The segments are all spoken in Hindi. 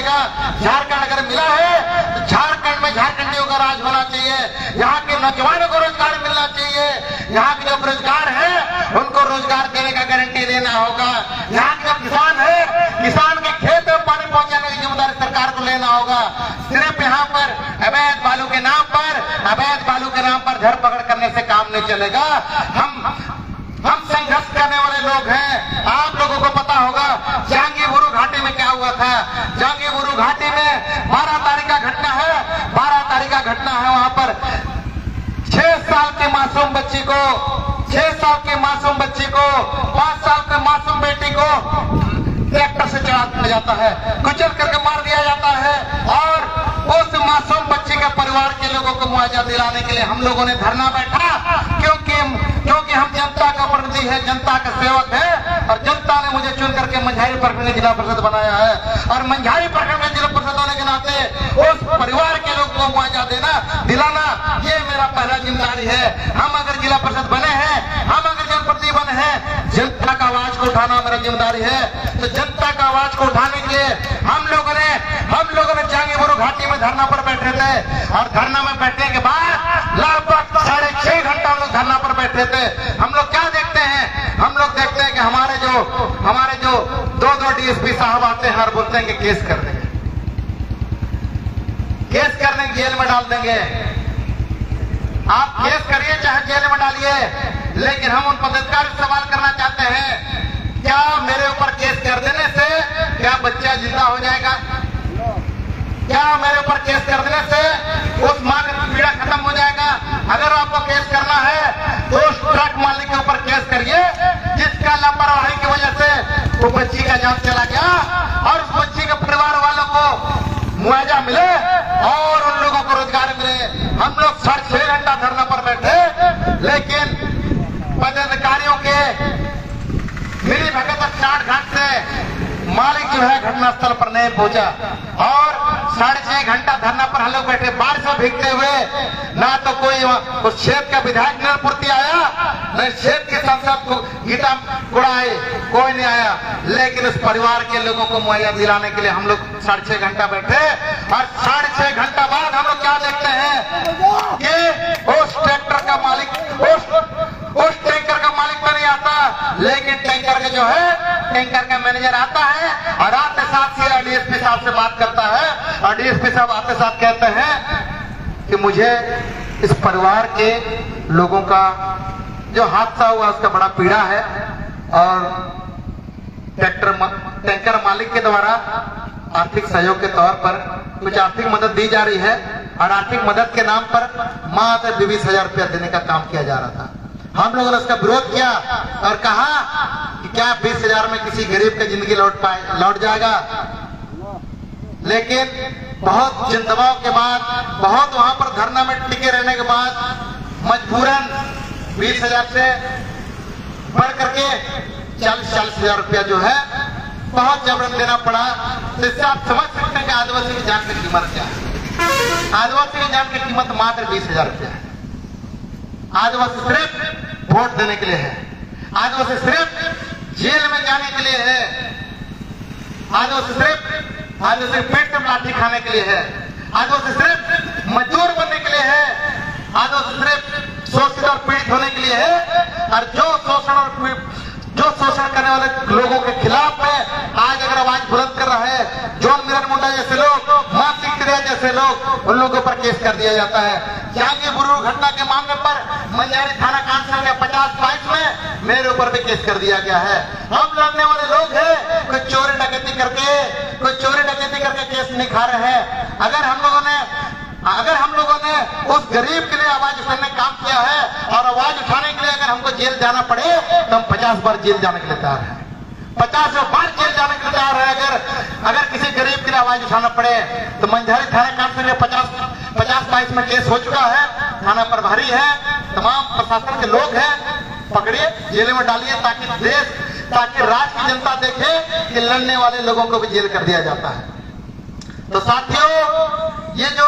झारखंड अगर मिला है तो झारखंड में झारखंडियों का राज होना चाहिए। यहाँ के नौजवानों को रोजगार मिलना चाहिए। यहाँ के जो बेरोजगार है उनको रोजगार देने का गारंटी देना होगा। यहाँ के जो किसान है, किसान के खेत में पानी पहुंचाने की जिम्मेदारी सरकार को लेना होगा। सिर्फ यहाँ पर अवैध बालू के नाम पर धरपकड़ करने से काम नहीं चलेगा। हम संघर्ष करने वाले लोग हैं। आप लोगों को पता होगा जांगीबुरु घाटी में क्या हुआ था। जांगीबुरु घाटी में 12 तारीख का घटना है। 12 तारीख का घटना है। वहां पर 6 साल की मासूम बच्ची को 5 साल के मासूम बेटी को ट्रैक्टर से चढ़ा दिया जाता है, कुचल करके मार दिया जाता है। और उस मासूम बच्ची के परिवार के लोगों को मुआवजा दिलाने के लिए हम लोगों ने धरना बैठा, क्योंकि हम जनता का प्रतिनिधि है, जनता का सेवक है। और जनता ने मुझे चुन करके मंझारी प्रखंड में जिला परिषद बनाया है। और मंझारी प्रखंड में जिला परिषद होने के नाते उस परिवार के लोगों को मुआवजा दिलाना ये मेरा पहला जिम्मेदारी है। हम अगर जिला परिषद बने हैं, हम अगर जनप्रतिनिधि बने हैं, जनता का आवाज को उठाना मेरा जिम्मेदारी है। तो जनता का आवाज को उठाने के लिए हम लोगों ने जांगीबुरु घाटी में धरना पर बैठे थे। और धरना में बैठने के बाद लगभग 6.5 घंटा हम लोग धरना पर बैठे थे। हम लोग क्या देखते हैं? हम लोग देखते हैं कि हमारे जो 2 डीएसपी साहब आते हैं और बोलते हैं कि केस कर देंगे, जेल में डाल देंगे। आप केस करिए चाहे जेल में डालिए, लेकिन हम उन पदाधिकारी से सवाल करना चाहते हैं, क्या मेरे ऊपर केस कर देने से क्या बच्चा जिंदा हो जाएगा? क्या मेरे ऊपर केस कर देने से उस मां का पीड़ा खत्म हो जाएगा? अगर आपको केस करना है तो उस ट्रक मालिक के ऊपर केस करिए जिसका लापरवाही की वजह से वो बच्ची का जान चला गया, और उस बच्ची के परिवार वालों को मुआवजा मिले और उन लोगों को रोजगार मिले। हम लोग 6.5 घंटा धरना पर बैठे, लेकिन पदाधिकारियों के मिली भगत और चाट घाट से मालिक जो है घटनास्थल पर नहीं पहुंचा। और 6.5 घंटा धरना पर हम लोग बैठे, बारिश में भीगते हुए। ना तो कोई उस क्षेत्र का विधायक निर्पूर्ति आया, न क्षेत्र के सांसद को गीता गुड़ाए, कोई नहीं आया। लेकिन उस परिवार के लोगों को मुआवजा दिलाने के लिए हम लोग 6.5 घंटा बैठे। और 6.5 घंटा बाद हम लोग क्या देखते हैं कि उस ट्रैक्टर का मालिक उस टैंकर का मालिक तो नहीं आता, लेकिन टैंकर का जो है टैंकर का मैनेजर आता है और आते साथ सीधा डीएसपी साहब से बात करता है। और डीएसपी साहब आते साथ कहते हैं कि मुझे इस परिवार के लोगों का जो हादसा हुआ उसका बड़ा पीड़ा है, और टैंकर मालिक के द्वारा आर्थिक सहयोग के तौर पर कुछ आर्थिक मदद दी जा रही है। और आर्थिक मदद के नाम पर मात्र 20,000 रुपया देने का काम किया जा रहा था। हम लोगों ने उसका विरोध किया और कहा कि क्या 20,000 में किसी गरीब की जिंदगी लौट जाएगा? लेकिन बहुत जनदबाव के बाद, बहुत वहां पर धरना में टिके रहने के बाद मजबूरन 20,000 से बढ़ करके 40,000 रुपया जो है बहुत जबरन देना पड़ा। तो इससे आप समझ सकते हैं कि आदिवासी की जान की कीमत क्या है। आदिवासी की जान की कीमत मात्र 20,000 रुपया है। आदिवासी सिर्फ वोट देने के लिए है, आदिवासी सिर्फ जेल में जाने के लिए है, आदिवासी सिर्फ पेट में लाठी खाने के लिए है, आदिवासी सिर्फ मजदूर बनने के लिए है, आदिवासी सिर्फ शोषित और पीड़ित होने के लिए है। और जो शोषण करने वाले लोगों के खिलाफ में आज अगर आवाज बुलंद कर रहा है, जॉन मिरन मुंडा जैसे लोग, मासिक क्रिया जैसे लोग, उन लोगों पर केस कर दिया जाता है। जांगीबुरु घटना के मामले पर मंझारी थाना कांड संख्या 50-22 में मेरे ऊपर भी केस कर दिया गया है। हम लड़ने वाले लोग हैं, कोई चोरी डकैती करके केस नहीं खा रहे हैं। अगर हम लोगों ने उस गरीब के लिए आवाज उठाने का काम किया है, और आवाज उठाने के लिए अगर हमको जेल जाना पड़े तो हम 50 बार जेल जाने के लिए तैयार है। 50 बार जेल जाने के लिए तैयार है। अगर किसी गरीब के लिए आवाज उठाना पड़े तो मंझारी थाना कांड संख्या 50-22 में केस हो चुका है, थाना प्रभारी है, तमाम प्रशासन के लोग हैं, पकड़िए जेल में डालिए, ताकि राज्य की जनता देखे कि लड़ने वाले लोगों को भी जेल कर दिया जाता है। तो साथियों, ये जो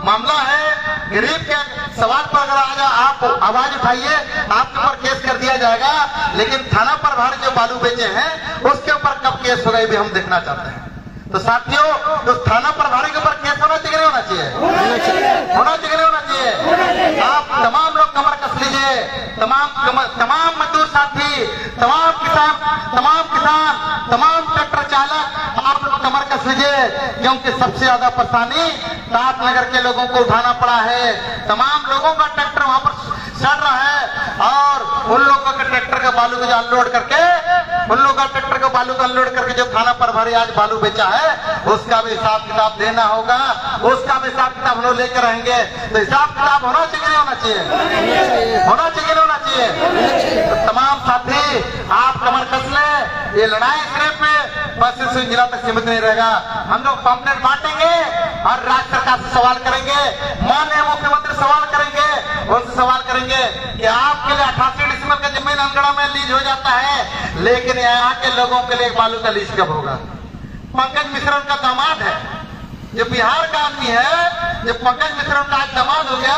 मामला है गरीब के सवाल पर अगर आज आप आवाज उठाइए, आपके ऊपर केस कर दिया जाएगा। लेकिन थाना प्रभारी जो बालू बेचे हैं उसके ऊपर कब केस होगा ये भी हम देखना चाहते हैं। तो साथियों, उस थाना प्रभारी के ऊपर केस होना चाहिए नहीं होना चाहिए? होना चाहिए नहीं होना चाहिए? आप तमाम लोग कमर कस लीजिए, तमाम मजदूर साथी, तमाम किसान, तमाम ट्रैक्टर चालक, आप लोग कमर कस लीजिए, क्योंकि सबसे ज्यादा परेशानी ताजनगर के लोगों को उठाना पड़ा है। तमाम लोगों का ट्रैक्टर वहां पर सड़ रहा है और उन लोगों के ट्रैक्टर का बालू को अनलोड करके, उन लोगों का ट्रैक्टर को बालू का अनलोड करके जो थाना प्रभारी आज बालू बेचा है, उसका भी हिसाब किताब देना होगा, उसका भी हिसाब किताब हम लोग लेकर रहेंगे। तो हिसाब किताब होना चाहिए नहीं होना चाहिए? होना चाहिए नहीं होना चाहिए? तो तमाम साथी आप कमर कस ले, ये लड़ाई सिर्फ बस इस जिला तक सीमित नहीं रहेगा। हम लोग पंपलेट बांटेंगे और राज्य सरकार से सवाल करेंगे, माननीय मुख्यमंत्री सवाल करेंगे, उनसे सवाल करेंगे कि आपके लिए 88 डिसमिल का जमीन अनगढ़ा में लीज हो जाता है, लेकिन यहाँ के लोगों के लिए बालू का लीज कब होगा? पंकज मिश्रा उनका दामाद है, जो बिहार का आदमी है, जो पंकज मिश्रा उनका आज दामाद हो गया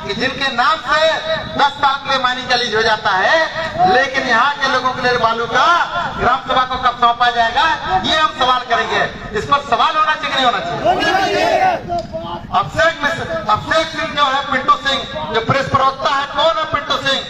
कि जिनके नाम से 10 साल के लिए माइनिंग का लीज हो जाता है, लेकिन यहाँ के लोगों के लिए बालू का ग्राम सभा को कब सौंपा जाएगा, ये हम सवाल करेंगे। इस पर सवाल होना चाहिए नहीं होना चाहिए? अभिषेक सिंह जो है, पिंटू सिंह जो प्रेस प्रवक्ता है, कौन है पिंटू सिंह?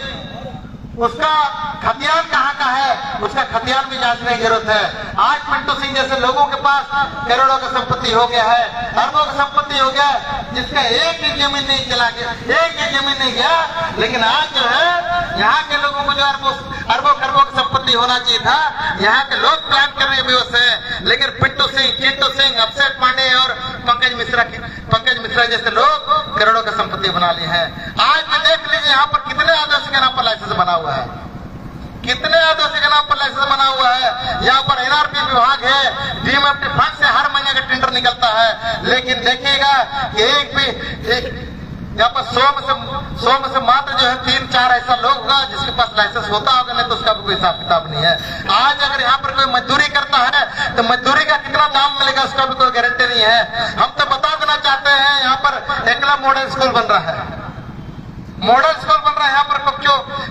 उसका खतियान कहाँ का है? उसका खतियान भी जांचने की जरूरत है। आज पिंटू सिंह जैसे लोगों के पास करोड़ों की संपत्ति हो गया है, अरबों की संपत्ति हो गया, जिसका एक ही जमीन नहीं चला गया, एक ही जमीन नहीं गया, लेकिन आज जो है यहाँ के लोगों को जो अरबों खरबों की संपत्ति होना चाहिए था, यहाँ के लोग प्लान करने में विवश है, लेकिन पिंटू सिंह, चिंटू सिंह, अभिषेक पांडे और पंकज मिश्रा जैसे लोग करोड़ों की संपत्ति बना ली है। आज भी देख लीजिए यहाँ पर कितने आदिवासी के नाम पर लाइसेंस बना हुआ है, कितने आदिवासी के नाम पर लाइसेंस बना हुआ है। यहाँ पर एनआरपी विभाग है, डीएमएफटी फंड से हर महीने का टेंडर निकलता है, लेकिन देखिएगा कि एक यहाँ पर 100 में से मात्र जो है 3-4 ऐसा लोग होगा जिसके पास लाइसेंस होता होगा, नहीं तो उसका भी कोई हिसाब किताब नहीं है। आज अगर यहाँ पर कोई मजदूरी करता है तो मजदूरी का कितना दाम मिलेगा उसका भी कोई गारंटी नहीं है। हम तो बता देना चाहते हैं, यहाँ पर एकला मॉडल स्कूल बन रहा है, मॉडल स्कूल बन रहा है यहाँ पर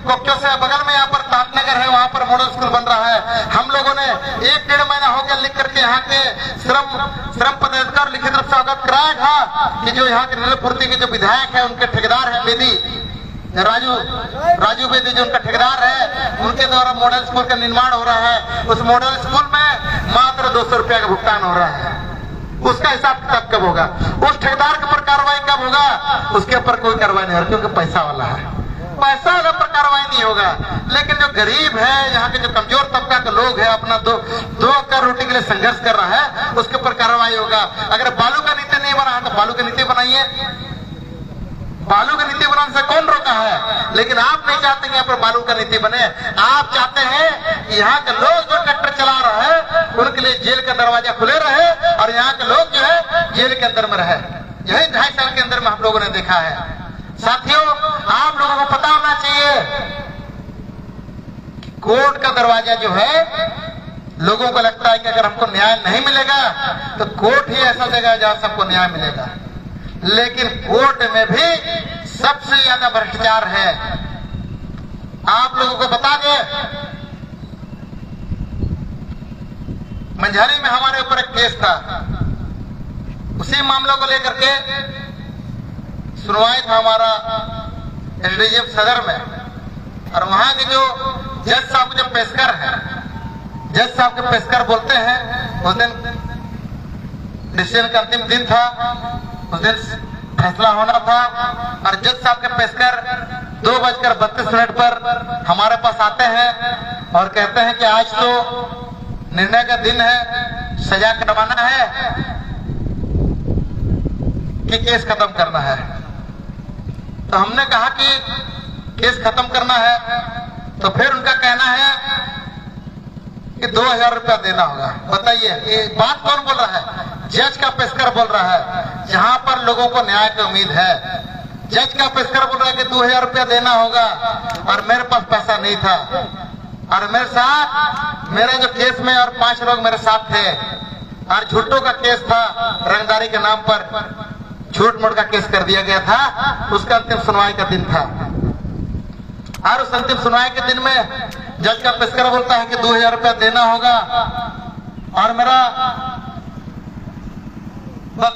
कोक्यो से बगल में, यहाँ पर ताजनगर है, वहाँ पर मॉडल स्कूल बन रहा है। हम लोगों ने 1-1.5 महीना हो गया लिख करके यहाँ के श्रम पदाधिकारी लिखित रूप से अवगत कराया था कि जो यहाँ के नीलमपुर्ती के जो विधायक है, उनके ठेकेदार है बेदी राजू बेदी, जो उनका ठेकेदार है, उनके द्वारा मॉडल स्कूल का निर्माण हो रहा है। उस मॉडल स्कूल में मात्र 200 रुपया का भुगतान हो रहा है, उसका हिसाब किताब कब होगा? उस ठेकेदार के ऊपर कार्रवाई कब होगा? उसके ऊपर कोई कार्रवाई नहीं होगी, क्योंकि पैसा वाला है, पैसा वाले पर कार्रवाई नहीं होगा। लेकिन जो गरीब है, यहाँ के जो कमजोर तबका के लोग है, अपना दो अक्का रोटी के लिए संघर्ष कर रहा है, उसके ऊपर कार्रवाई होगा। अगर बालू का नीति नहीं बना है तो बालू की नीति बनाइए, बालू की नीति बनाने से कौन रोका है? लेकिन आप नहीं चाहते कि यहाँ पर बालू का नीति बने, आप चाहते हैं कि यहाँ के लोग जो ट्रैक्टर चला रहे हैं उनके लिए जेल का दरवाजा खुले रहे और यहाँ के लोग जो है जेल के अंदर में रहे। यही 2.5 साल के अंदर में हम लोगों ने देखा है। साथियों, आप लोगों को पता होना चाहिए कि कोर्ट का दरवाजा जो है, लोगों को लगता है कि अगर हमको न्याय नहीं मिलेगा तो कोर्ट ही ऐसा जगह है जहां सबको न्याय मिलेगा, लेकिन कोर्ट में भी सबसे ज्यादा भ्रष्टाचार है। आप लोगों को बता दें, मंझारी में हमारे ऊपर एक केस था, उसी मामलों को लेकर के सुनवाई था हमारा एसडीएम सदर में, और वहां के जो जज साहब जो पेशकर है, जज साहब के पेशकर बोलते हैं, उस दिन डिसीजन का अंतिम दिन था, उस दिन फैसला होना था, और जज साहब के पेशकर 2:32 पर हमारे पास आते हैं और कहते हैं कि आज तो निर्णय का दिन है, सजा करवाना है कि केस खत्म करना है। तो हमने कहा कि केस खत्म करना है, तो फिर उनका कहना है कि 2000 रुपया देना होगा। बताइए, ये बात कौन बोल रहा है? जज का पेशकर बोल रहा है, जहां पर लोगों को न्याय की उम्मीद है। जज का पेशकर बोल रहा है कि 2000 रुपया देना होगा, और मेरे पास पैसा नहीं था, और मेरे साथ मेरे जो केस में और 5 लोग मेरे साथ थे, और झूठों का केस था, रंगदारी के नाम पर झूठ मूठ का केस कर दिया गया था। उसका अंतिम सुनवाई का दिन था, और उस अंतिम सुनवाई के दिन में जज का पेशकर बोलता है कि 2000 रुपया देना होगा, और मेरा